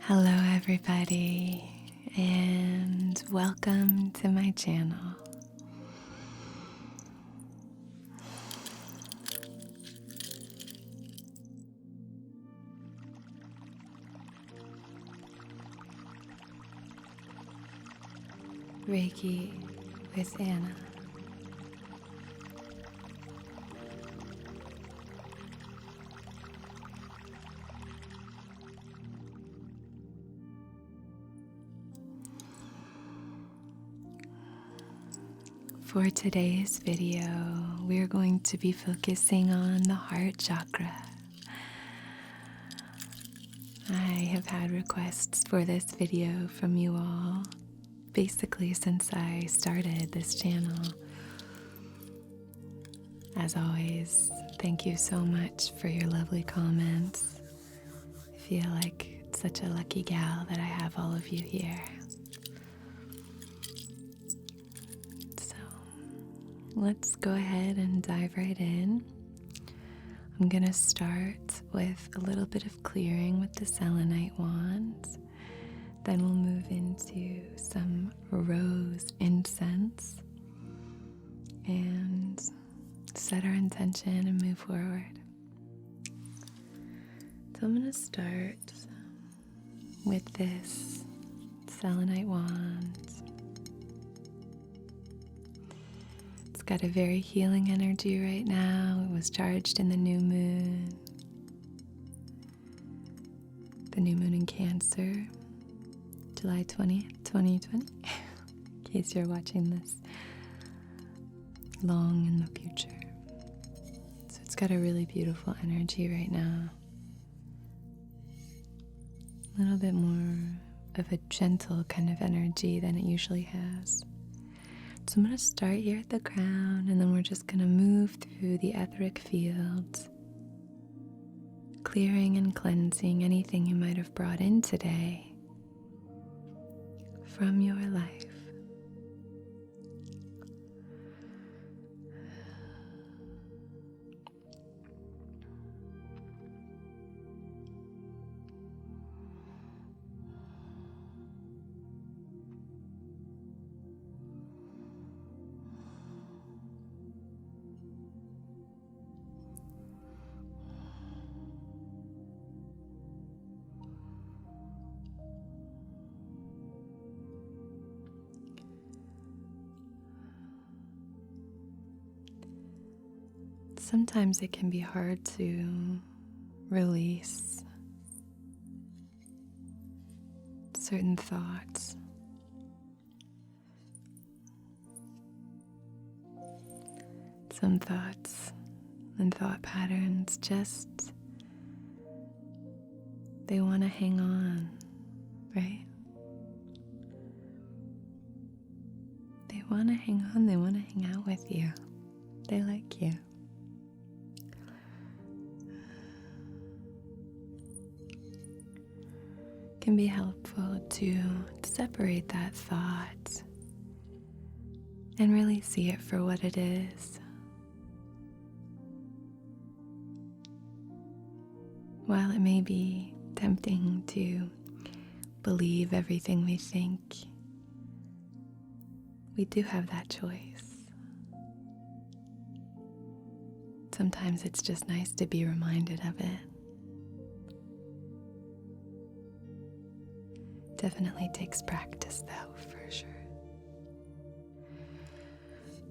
Hello everybody, and welcome to my channel. Reiki with Anna. For today's video, we're going to be focusing on the heart chakra. I have had requests for this video from you all, basically since I started this channel. As always, thank you so much for your lovely comments. I feel like such a lucky gal that I have all of you here. Let's go ahead and dive right in. I'm going to start with a little bit of clearing with the selenite wand. Then we'll move into some rose incense and set our intention and move forward. So I'm going to start with this selenite wand. Got a very healing energy right now. It was charged in the new moon. The new moon in Cancer, July 20th, 2020. In case you're watching this long in the future. So it's got a really beautiful energy right now. A little bit more of a gentle kind of energy than it usually has. So I'm going to start here at the crown, and then we're just going to move through the etheric field, clearing and cleansing anything you might have brought in today from your life. Sometimes it can be hard to release certain thoughts. Some thoughts and thought patterns just, they want to hang on, right? They want to hang on, they want to hang out with you. They like you. Can be helpful to separate that thought and really see it for what it is. While it may be tempting to believe everything we think, we do have that choice. Sometimes it's just nice to be reminded of it. Definitely takes practice though, for sure.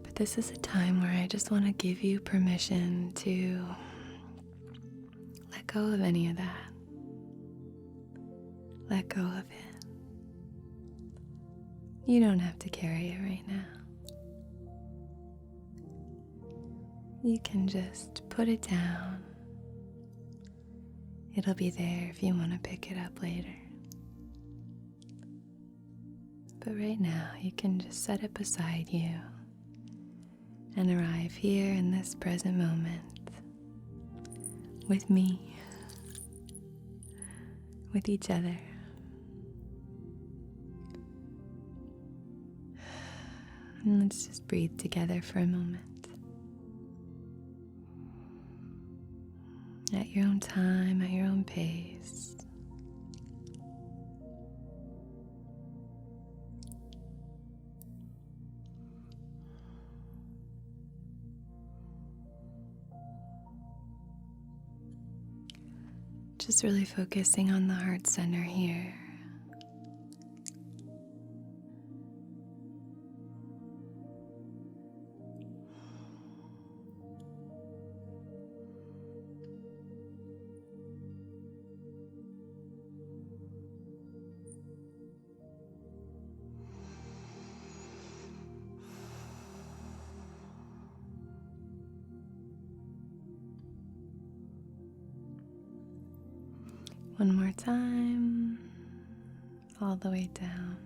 But this is a time where I just want to give you permission to let go of any of that. Let go of it. You don't have to carry it right now. You can just put it down. It'll be there if you want to pick it up later. But right now, you can just set it beside you and arrive here in this present moment with me, with each other. And let's just breathe together for a moment. At your own time, at your own pace. Just really focusing on the heart center here. One more time, all the way down.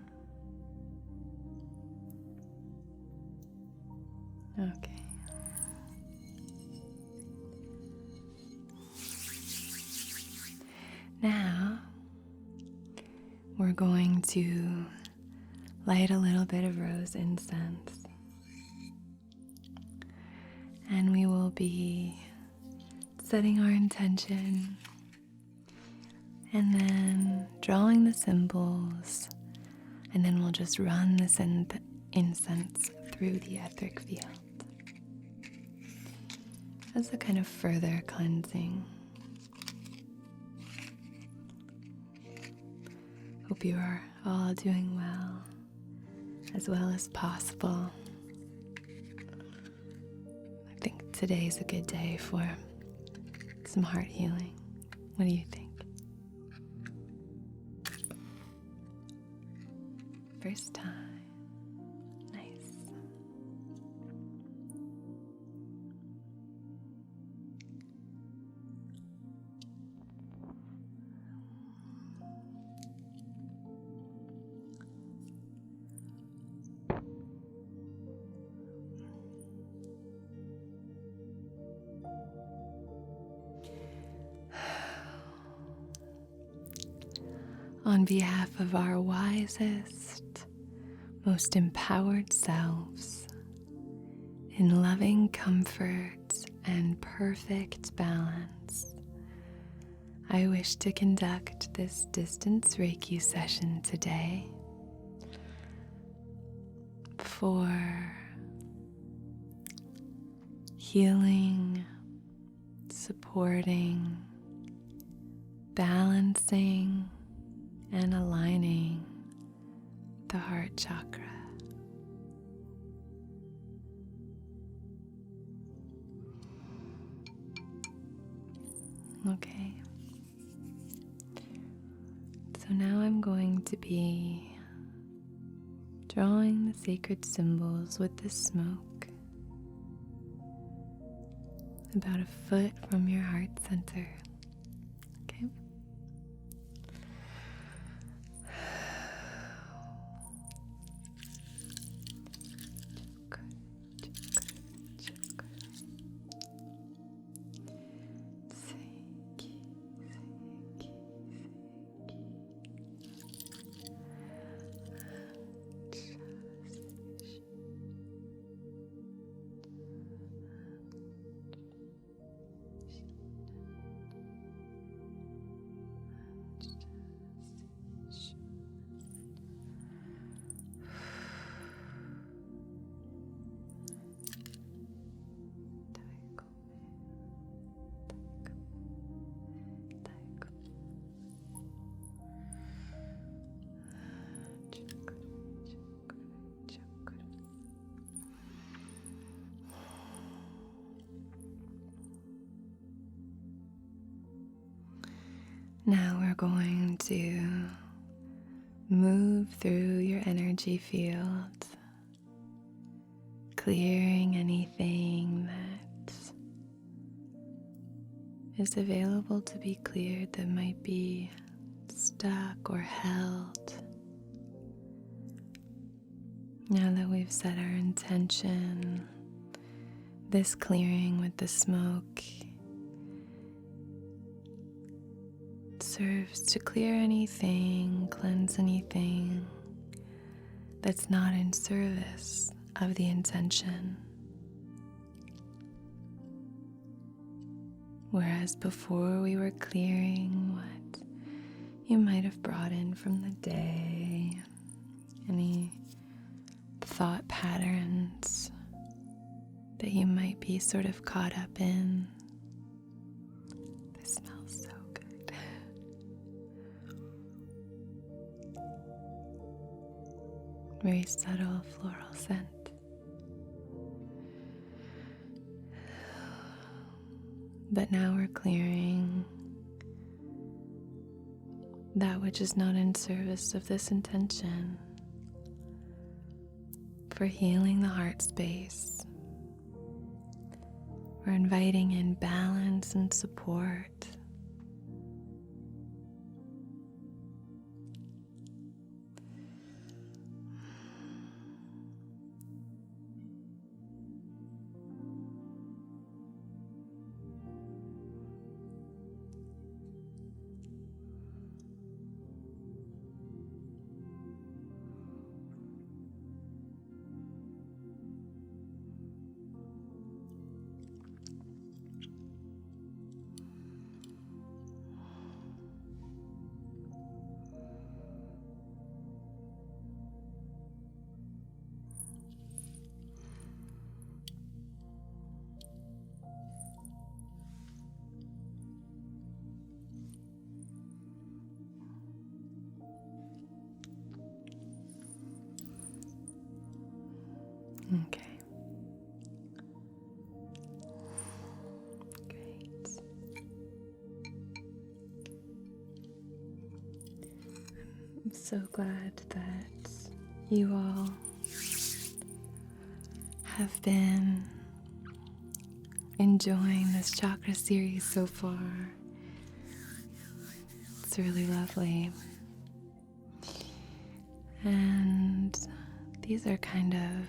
Okay. Now, we're going to light a little bit of rose incense. And we will be setting our intention and then drawing the symbols, and then we'll just run this incense through the etheric field as a kind of further cleansing. Hope you are all doing well as possible. I think today's a good day for some heart healing. What do you think? First time. Nice. On behalf of our wisest, most empowered selves, in loving comfort and perfect balance, I wish to conduct this distance Reiki session today for healing, supporting, balancing, and aligning the heart chakra. Okay. So now I'm going to be drawing the sacred symbols with the smoke about a foot from your heart center. Okay. Now we're going to move through your energy field, clearing anything that is available to be cleared that might be stuck or held. Now that we've set our intention, this clearing with the smoke serves to clear anything, cleanse anything that's not in service of the intention. Whereas before we were clearing what you might have brought in from the day, any thought patterns that you might be sort of caught up in. This smells so good. very subtle floral scent. But now we're clearing that which is not in service of this intention, for healing the heart space. We're inviting in balance and support. Okay. Great. I'm so glad that you all have been enjoying this chakra series so far. It's really lovely. And these are kind of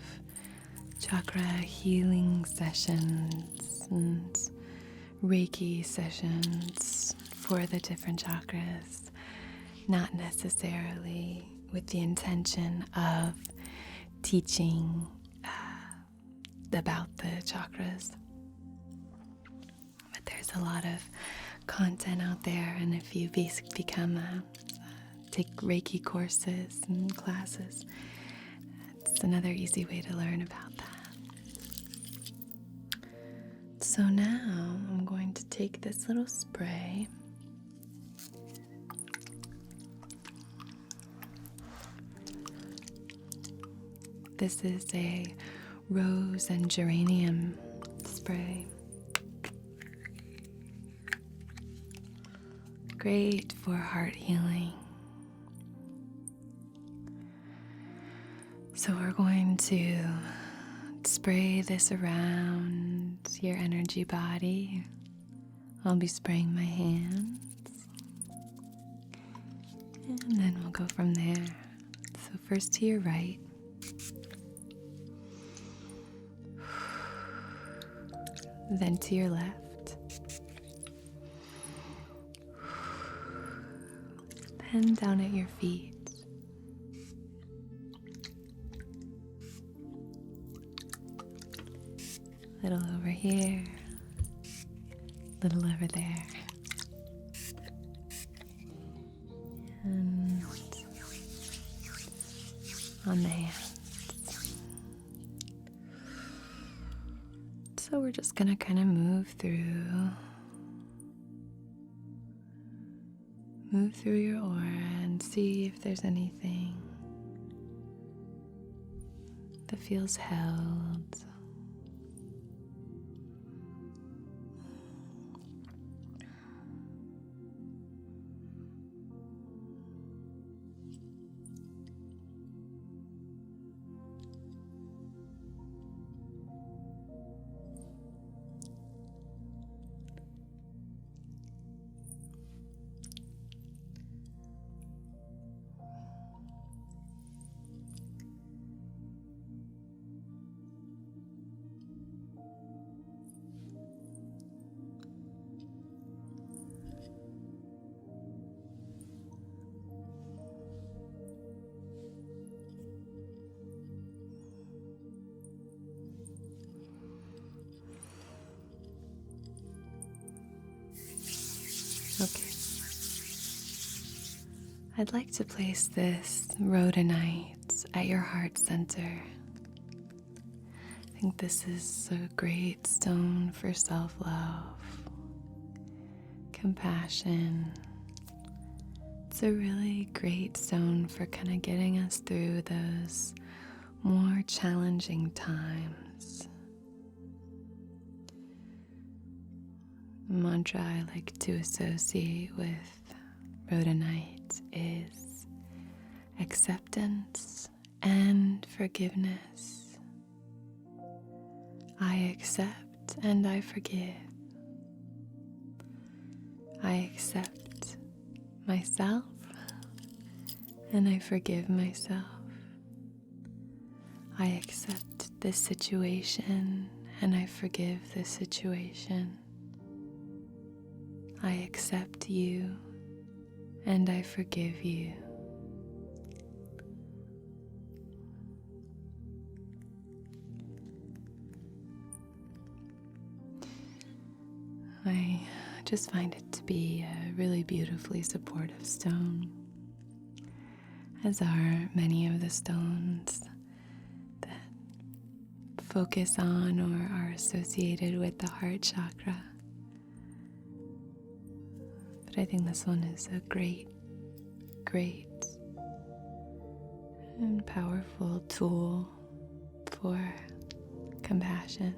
chakra healing sessions and Reiki sessions for the different chakras, not necessarily with the intention of teaching about the chakras. But there's a lot of content out there, and if you take Reiki courses and classes, it's another easy way to learn about that. So now I'm going to take this little spray. This is a rose and geranium spray. Great for heart healing. So we're going to spray this around your energy body. I'll be spraying my hands, and then we'll go from there. So first to your right, then to your left, then down at your feet. Little over here, little over there, and on the hands. So we're just gonna kind of move through your aura and see if there's anything that feels held. Okay. I'd like to place this rhodonite at your heart center. I think this is a great stone for self-love, compassion. It's a really great stone for kind of getting us through those more challenging times. The mantra I like to associate with Rhodonite is acceptance and forgiveness. I accept and I forgive. I accept myself and I forgive myself. I accept this situation and I forgive this situation. I accept you and I forgive you. I just find it to be a really beautifully supportive stone, as are many of the stones that focus on or are associated with the heart chakra. But I think this one is a great and powerful tool for compassion.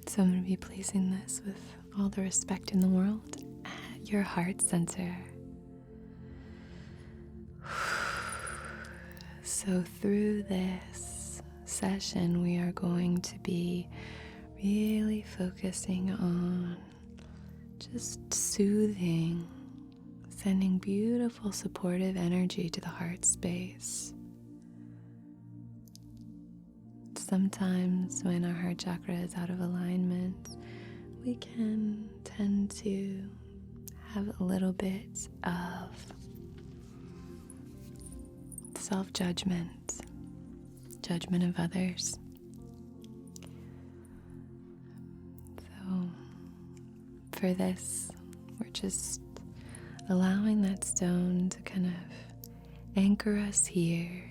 So I'm going to be placing this with all the respect in the world at your heart center. So through this session, we are going to be really focusing on just soothing, sending beautiful supportive energy to the heart space. Sometimes when our heart chakra is out of alignment, we can tend to have a little bit of self-judgment, judgment of others. So for this, we're just allowing that stone to kind of anchor us here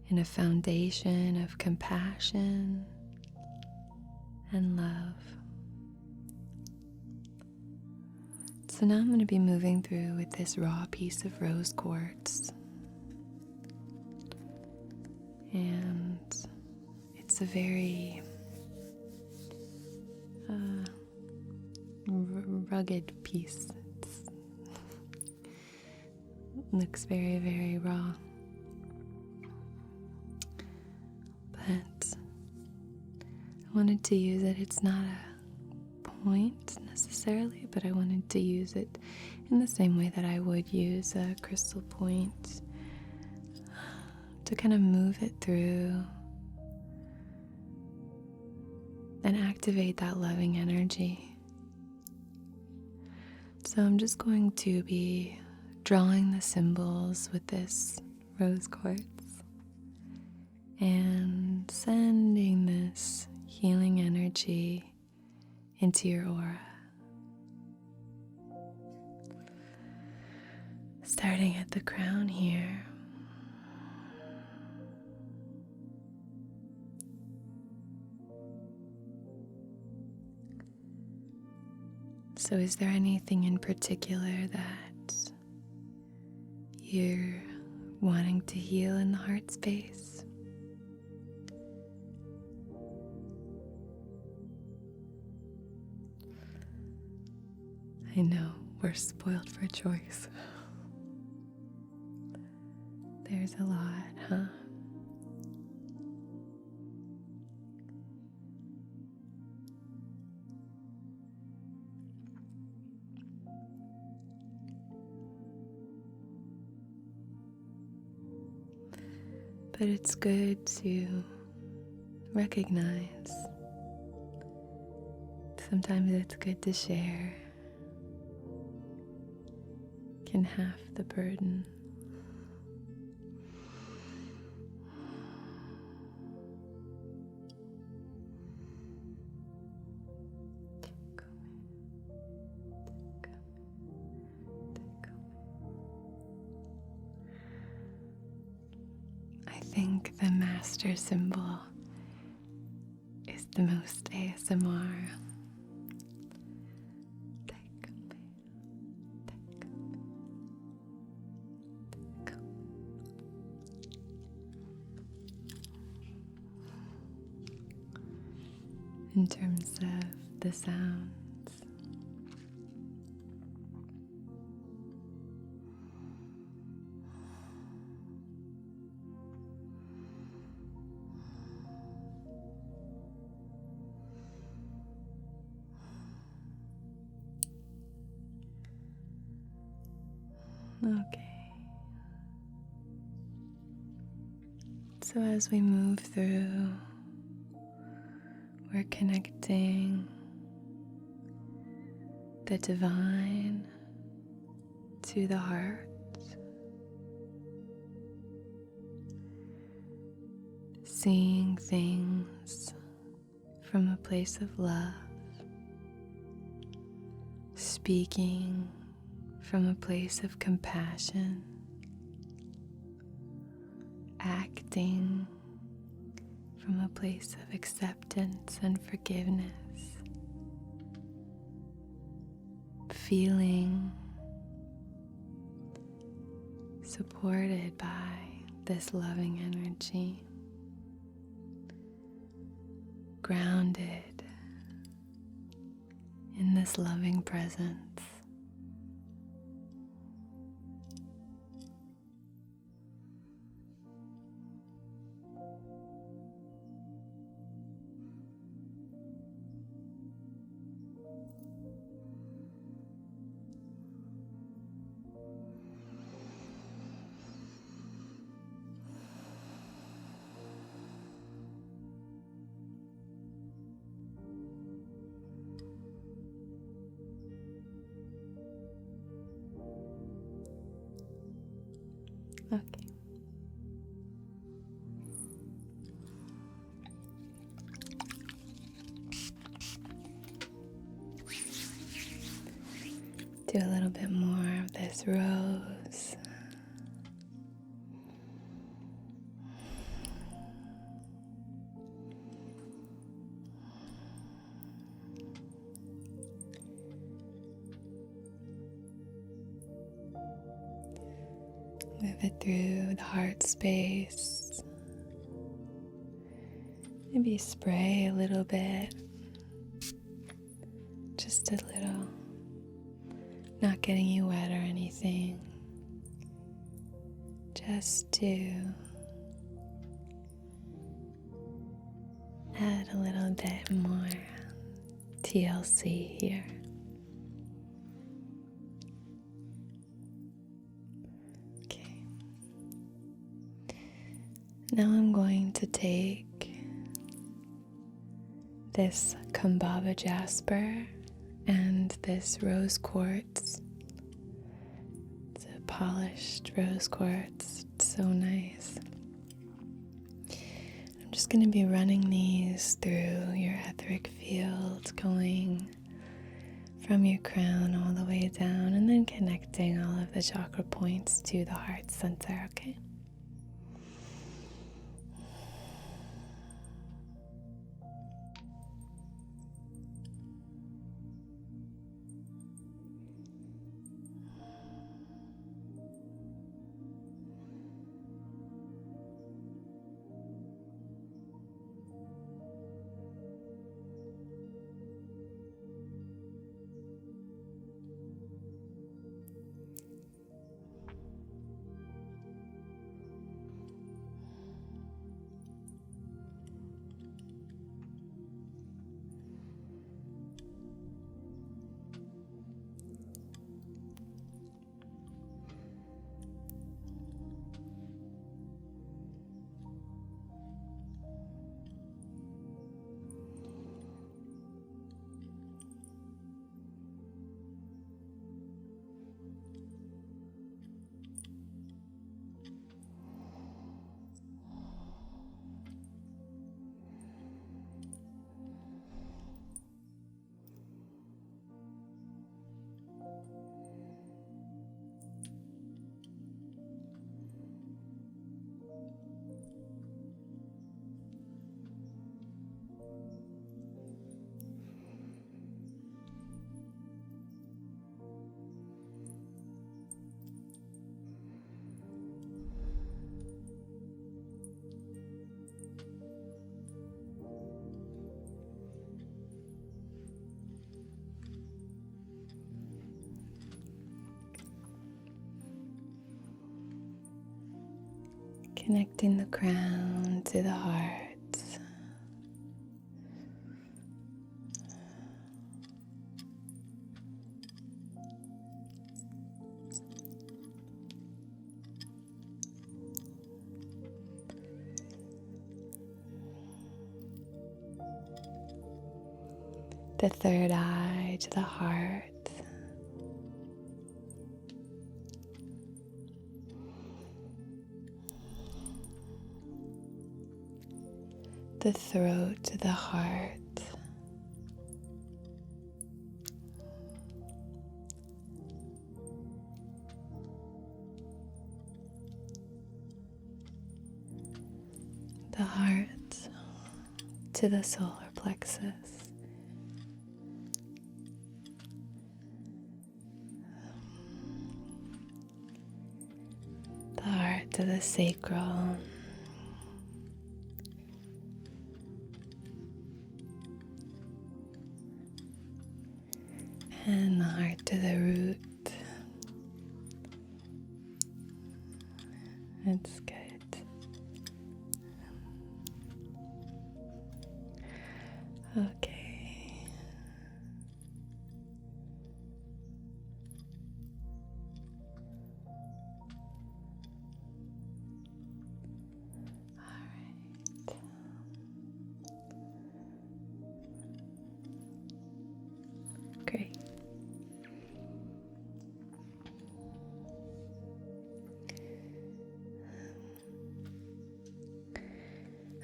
in a foundation of compassion and love. So now I'm going to be moving through with this raw piece of rose quartz. And it's a very rugged piece. It looks very, very raw. But I wanted to use it. It's not a point necessarily, but I wanted to use it in the same way that I would use a crystal point, to kind of move it through and activate that loving energy. So I'm just going to be drawing the symbols with this rose quartz and sending this healing energy into your aura. Starting at the crown here. So is there anything in particular that you're wanting to heal in the heart space? I know, we're spoiled for choice. There's a lot, huh? But it's good to recognize. Sometimes it's good to share. Can half the burden. I think the master symbol is the most ASMR. in terms of the sounds. Okay. So as we move through, we're connecting the divine to the heart, seeing things from a place of love, speaking from a place of compassion, acting from a place of acceptance and forgiveness, feeling supported by this loving energy, grounded in this loving presence. Okay. Do a little bit more of this rose. Move it through the heart space. Maybe spray a little bit. Just a little. Not getting you wet or anything. Just to add a little bit more TLC here. Now I'm going to take this Kumbhava jasper and this rose quartz. It's a polished rose quartz. It's so nice. I'm just going to be running these through your etheric field, going from your crown all the way down, and then connecting all of the chakra points to the heart center, okay? Connecting the crown to the heart. The third eye to the heart. The throat to the heart. The heart to the solar plexus. The heart to the sacral. And the heart to the root. That's good. Okay. All right. Great.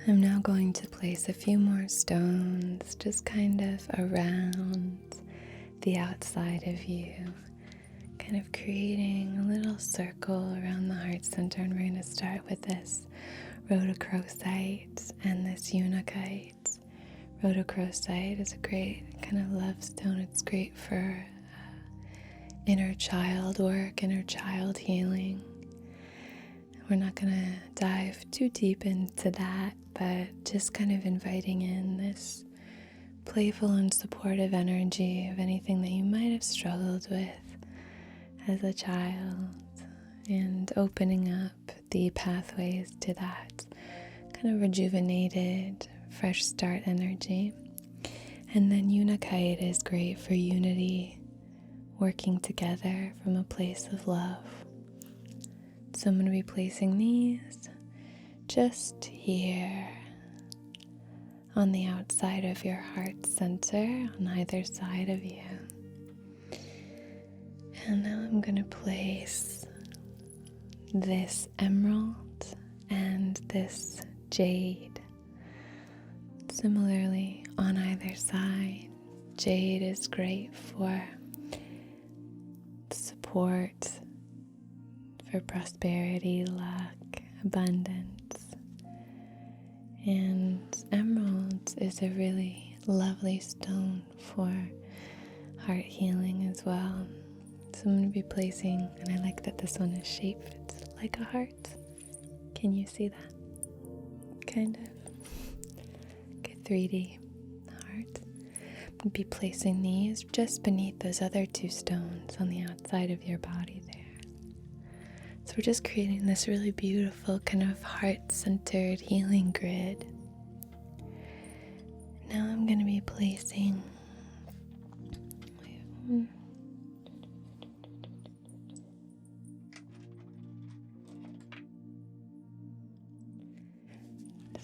I'm now going to place a few more stones just kind of around the outside of you, kind of creating a little circle around the heart center. And we're going to start with this rhodochrosite and this unakite. Rhodochrosite is a great kind of love stone. It's great for inner child work, inner child healing. We're not going to dive too deep into that, but just kind of inviting in this playful and supportive energy of anything that you might have struggled with as a child, and opening up the pathways to that kind of rejuvenated, fresh start energy. And then unakite is great for unity, working together from a place of love. So I'm going to be placing these just here on the outside of your heart center, on either side of you. And now I'm going to place this emerald and this jade similarly on either side. Jade is great for support, for prosperity, luck, abundance. And emerald is a really lovely stone for heart healing as well. So I'm going to be placing, and I like that this one is shaped like a heart. Can you see that? Kind of. Like a 3D heart. I'm going to be placing these just beneath those other two stones on the outside of your body there. So we're just creating this really beautiful kind of heart-centered healing grid. Now I'm going to be placing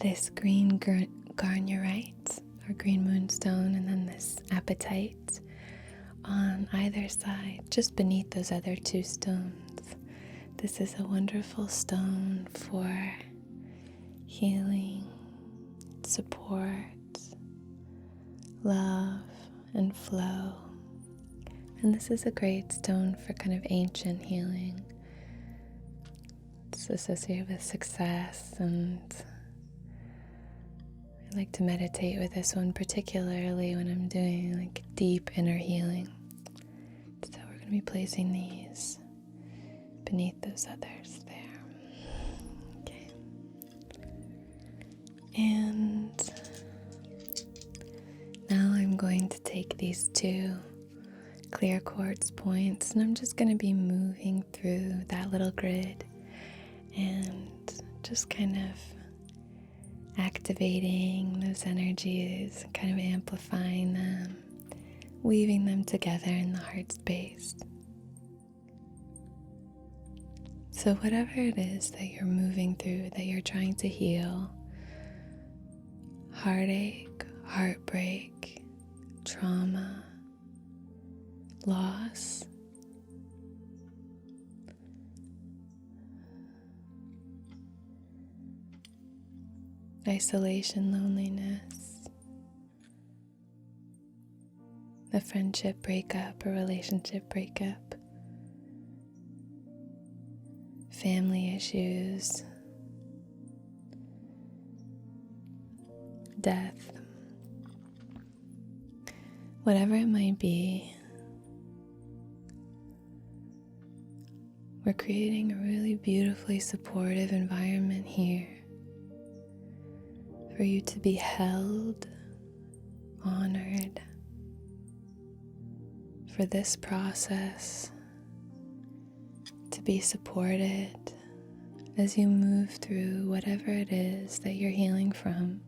this green garnierite or green moonstone, and then this apatite on either side, just beneath those other two stones. This is a wonderful stone for healing, support, love, and flow. And this is a great stone for kind of ancient healing. It's associated with success, and I like to meditate with this one particularly when I'm doing like deep inner healing. So we're going to be placing these beneath those others there. Okay. And now I'm going to take these two clear quartz points, and I'm just going to be moving through that little grid and just kind of activating those energies, kind of amplifying them, weaving them together in the heart space. So whatever it is that you're moving through, that you're trying to heal, heartache, heartbreak, trauma, loss, isolation, loneliness, a friendship breakup, a relationship breakup, family issues, death, whatever it might be, we're creating a really beautifully supportive environment here for you to be held, honored, for this process to be supported as you move through whatever it is that you're healing from.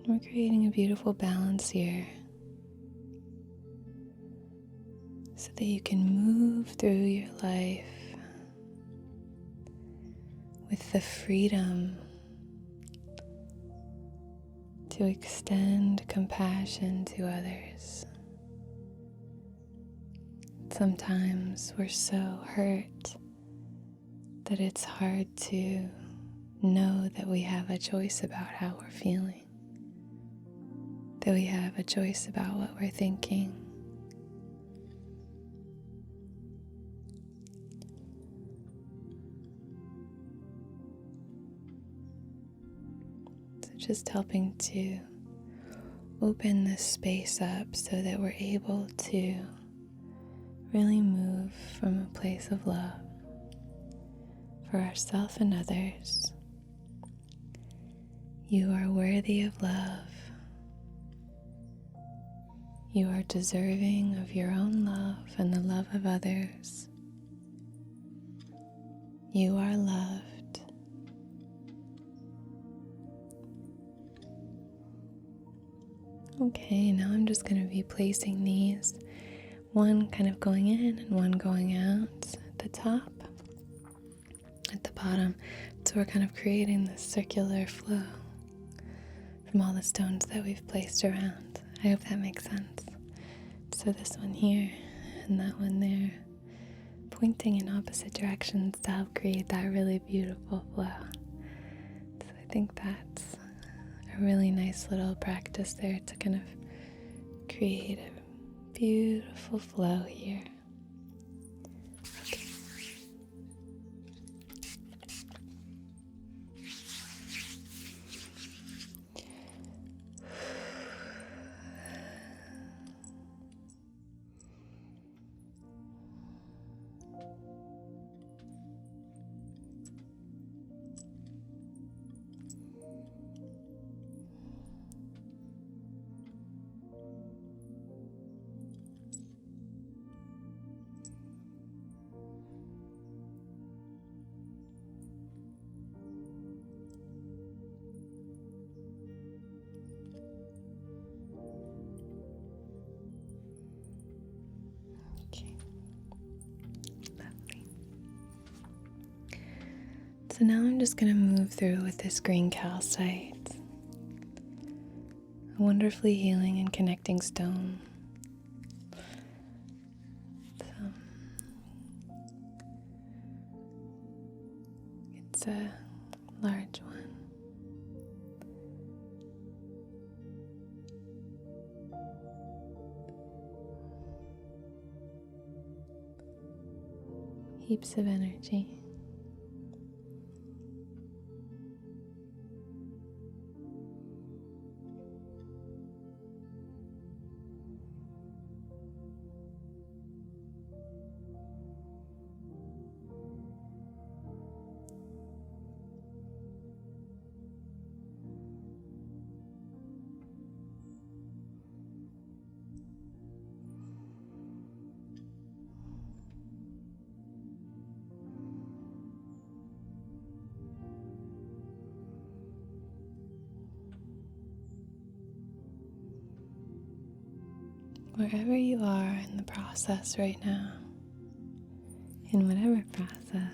We're creating a beautiful balance here so that you can move through your life with the freedom to extend compassion to others. Sometimes we're so hurt that it's hard to know that we have a choice about how we're feeling, that we have a choice about what we're thinking. So just helping to open this space up so that we're able to really move from a place of love for ourselves and others. You are worthy of love. You are deserving of your own love and the love of others. You are loved. Okay, now I'm just going to be placing these, one kind of going in and one going out at the top, at the bottom. So we're kind of creating this circular flow from all the stones that we've placed around. I hope that makes sense. So this one here and that one there, pointing in opposite directions to help create that really beautiful flow. So I think that's a really nice little practice there to kind of create a beautiful flow here. Okay. So now I'm just going to move through with this green calcite, a wonderfully healing and connecting stone. So it's a large one. Heaps of energy. wherever you are in the process right now, in whatever process,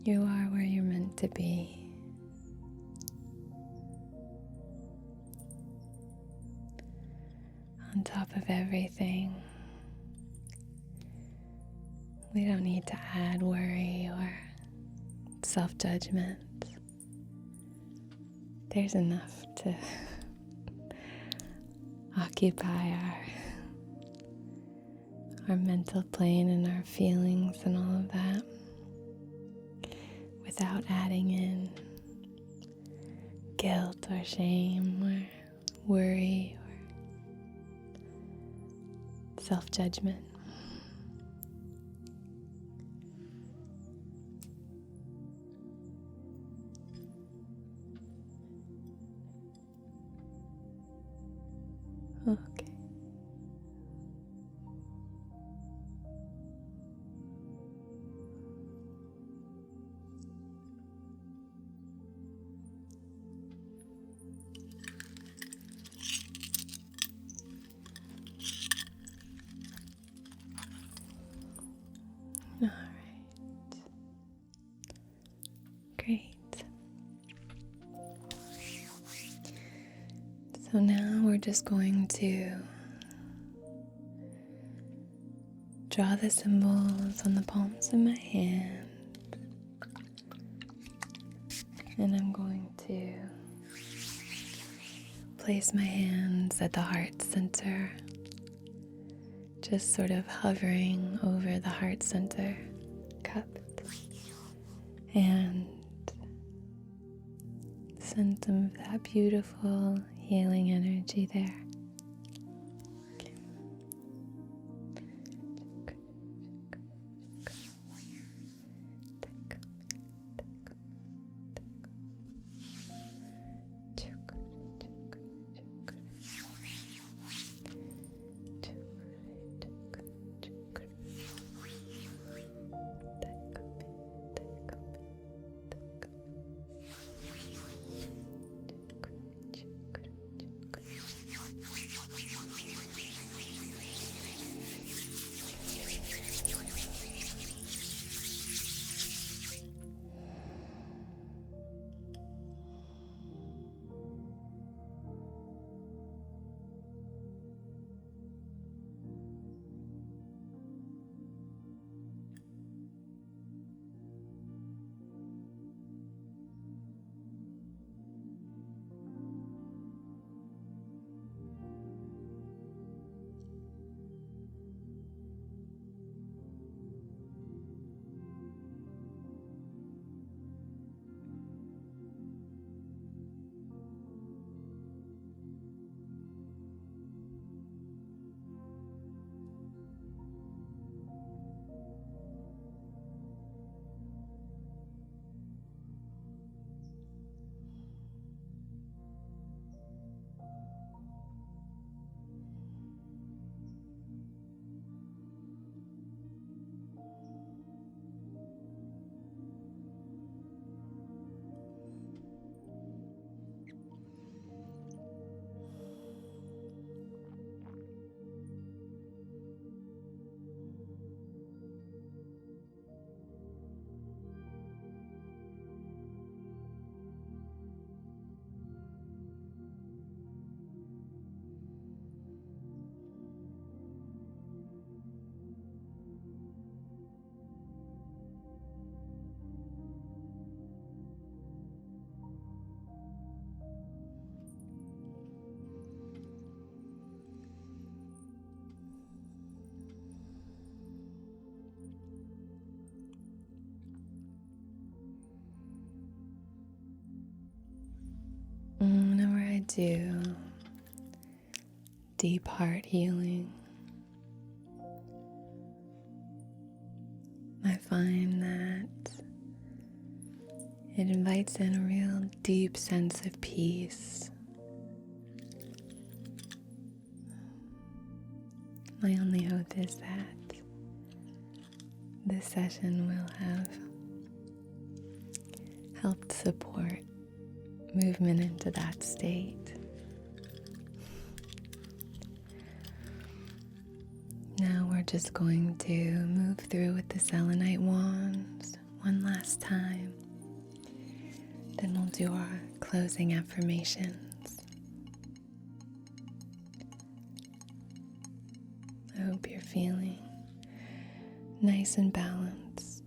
you are where you're meant to be. On top of everything. We don't need to add worry or self-judgment. There's enough to occupy our mental plane and our feelings and all of that without adding in guilt or shame or worry or self-judgment. Okay. All right. Great. So now we're just going to draw the symbols on the palms of my hand, and I'm going to place my hands at the heart center, just sort of hovering over the heart center, cupped, and send some of that beautiful healing energy there. Whenever I do deep heart healing, I find that it invites in a real deep sense of peace. My only hope is that this session will have helped support movement into that state. Now we're just going to move through with the selenite wand one last time. Then we'll do our closing affirmations. I hope you're feeling nice and balanced.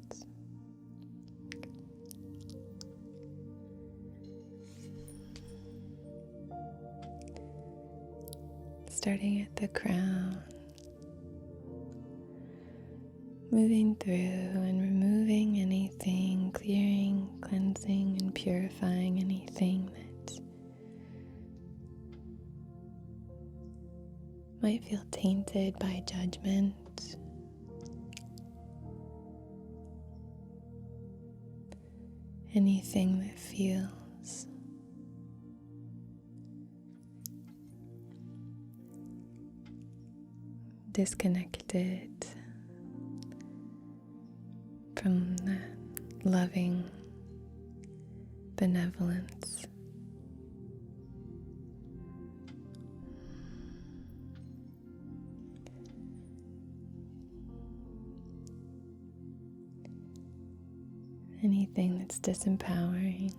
Starting at the crown, moving through and removing anything, clearing, cleansing, and purifying anything that might feel tainted by judgment. Anything that feels disconnected from that loving benevolence. Anything that's disempowering.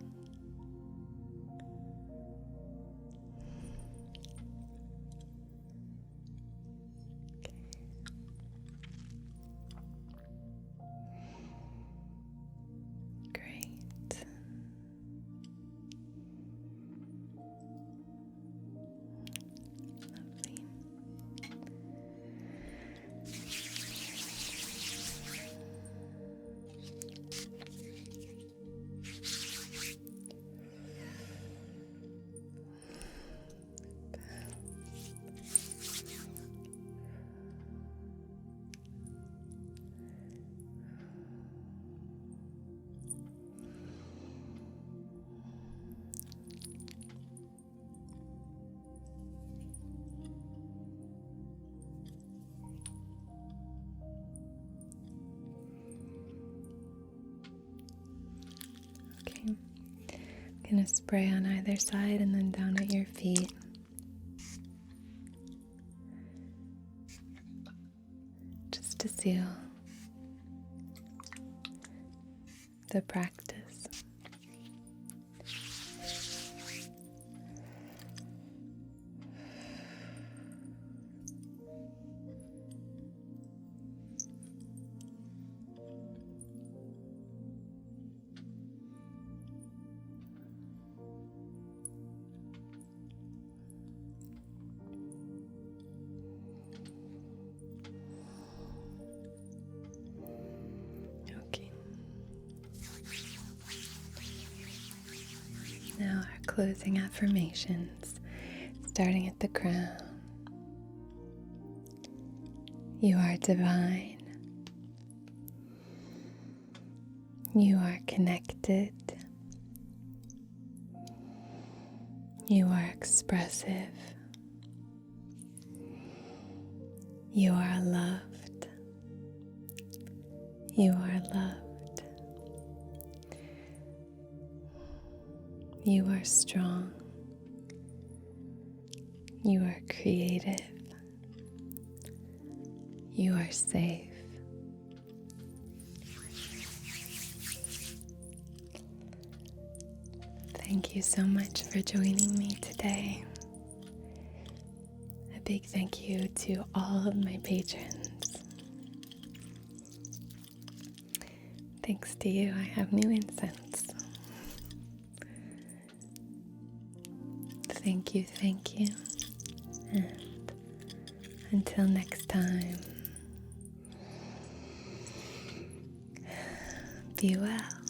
I'm going to spray on either side and then down at your feet. Just to seal the practice. Now our closing affirmations, starting at the crown. You are divine. You are connected. You are expressive. You are loved. You are loved. You are strong. You are creative. You are safe. Thank you so much for joining me today. A big thank you to all of my patrons. Thanks to you, I have new incense. Thank you, and until next time, be well.